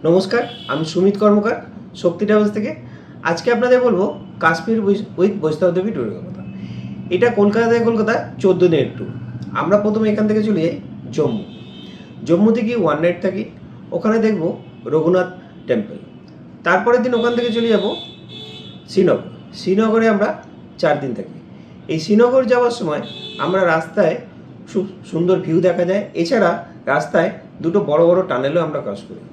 নমস্কার, আমি সুমিত কর্মকার শক্তি ট্রাভেলস থেকে। আজকে আপনাদের বলবো কাশ্মীর উইথ বৈষ্ণব দেবী ট্যুরের কথা। এটা কলকাতা থেকে কলকাতা 14 দিনের ট্যুর। আমরা প্রথমে এখান থেকে চলে যাই জম্মু। জম্মুতে গিয়ে 1 নাইট থাকি, ওখানে দেখব রঘুনাথ টেম্পল। তারপরের দিন ওখান থেকে চলে যাব শ্রীনগর। শ্রীনগরে আমরা 4 দিন থাকি। এই শ্রীনগর যাওয়ার সময় আমরা রাস্তায় খুব সুন্দর ভিউ দেখা যায়। এছাড়া রাস্তায় দুটো বড় বড় টানেলও আমরা ক্রস করি।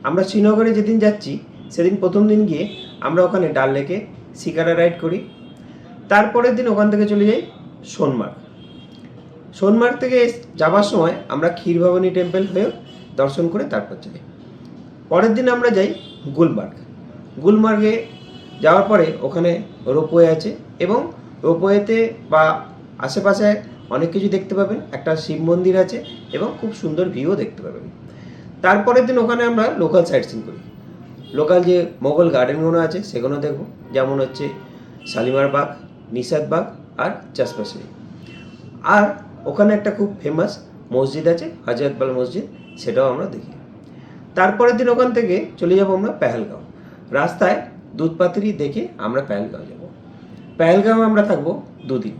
আমরা শ্রীনগরে যেদিন যাচ্ছি সেদিন প্রথম দিন গিয়ে আমরা ওখানে ডাল লেকে শিকারা রাইড করি। তারপরের দিন ওখান থেকে চলে যাই সোনমার্গ। সোনমার্গ থেকে যাবার সময় আমরা ক্ষীরভবানী টেম্পল হয়ে দর্শন করে তারপর যাই। পরের দিন আমরা যাই গুলমার্গ। গুলমার্গে যাওয়ার পরে ওখানে রোপওয়ে আছে এবং রোপওয়েতে বা আশেপাশে অনেক কিছু দেখতে পাবেন। একটা শিব মন্দির আছে এবং খুব সুন্দর ভিউও দেখতে পাবেন। তারপরের দিন ওখানে আমরা লোকাল সাইট সিন করি। লোকাল যে মোগল গার্ডেনগুলো আছে সেগুলো দেখব, যেমন হচ্ছে শালিমার বাগ, নিশাদ বাগ আর চাষবাসী। আর ওখানে একটা খুব ফেমাস মসজিদ আছে হজরতবাল মসজিদ, সেটাও আমরা দেখি। তারপরের দিন ওখান থেকে চলে যাব আমরা পেহেলগাঁও। রাস্তায় দুধপাথরি দেখে আমরা পেহেলগাঁও যাব। পেহেলগাঁও আমরা থাকবো 2 দিন।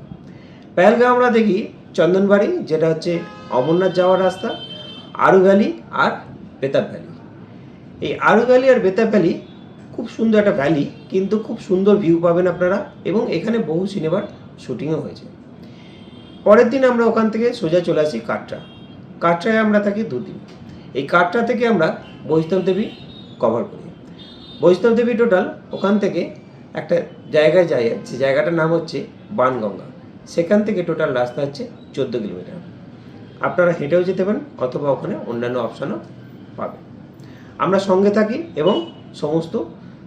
পেহেলগাঁও আমরা দেখি চন্দনবাড়ি, যেটা হচ্ছে অমরনাথ যাওয়ার রাস্তা, আরু ভ্যালি আর বেতাব ভ্যালি। এই আরু ভ্যালি আর বেতাব ভ্যালি খুব সুন্দর একটা ভ্যালি, কিন্তু খুব সুন্দর ভিউ পাবেন আপনারা এবং এখানে বহু সিনেমার শুটিংও হয়েছে। পরের দিন আমরা ওখান থেকে সোজা চলে আসি কাটরা। কাটরায় আমরা থাকি 2 দিন। এই কাটরা থেকে আমরা বৈষ্ণব দেবী কভার করি। বৈষ্ণব দেবী টোটাল ওখান থেকে একটা জায়গায় যাই, যে জায়গাটার নাম হচ্ছে বানগঙ্গা। সেখান থেকে টোটাল রাস্তা হচ্ছে 14 কিলোমিটার। আপনারা হেঁটেও যেতে পারেন অথবা ওখানে অন্যান্য অপশানও পাবেন। আমরা সঙ্গে থাকি এবং সমস্ত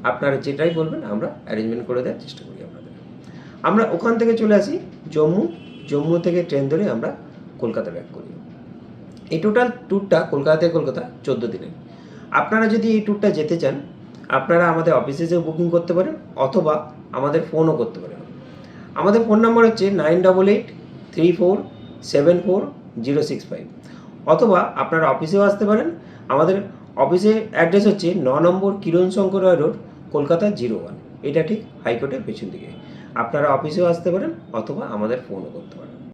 আপনারা যেটাই বলবেন আমরা অ্যারেঞ্জমেন্ট করে দেওয়ার চেষ্টা করি আপনাদের। আমরা ওখান থেকে চলে আসি জম্মু। জম্মু থেকে ট্রেন ধরে আমরা কলকাতা ব্যাক করি। এই টোটাল ট্যুরটা কলকাতা থেকে কলকাতা 14 দিনের। আপনারা যদি এই ট্যুরটা যেতে চান আপনারা আমাদের অফিসে যেও বুকিং করতে পারেন অথবা আমাদের ফোনও করতে পারেন। আমাদের ফোন নাম্বার হচ্ছে 9883474065, অথবা আপনারা অফিসেও আসতে পারেন। আমাদের অফিসের অ্যাড্রেস হচ্ছে 9 নম্বর কিরণ শঙ্কর রায় রোড, কলকাতা 01। এটা ঠিক হাইকোর্টের পেছন দিকে। আপনারা অফিসেও আসতে পারেন অথবা আমাদের ফোনও করতে পারেন।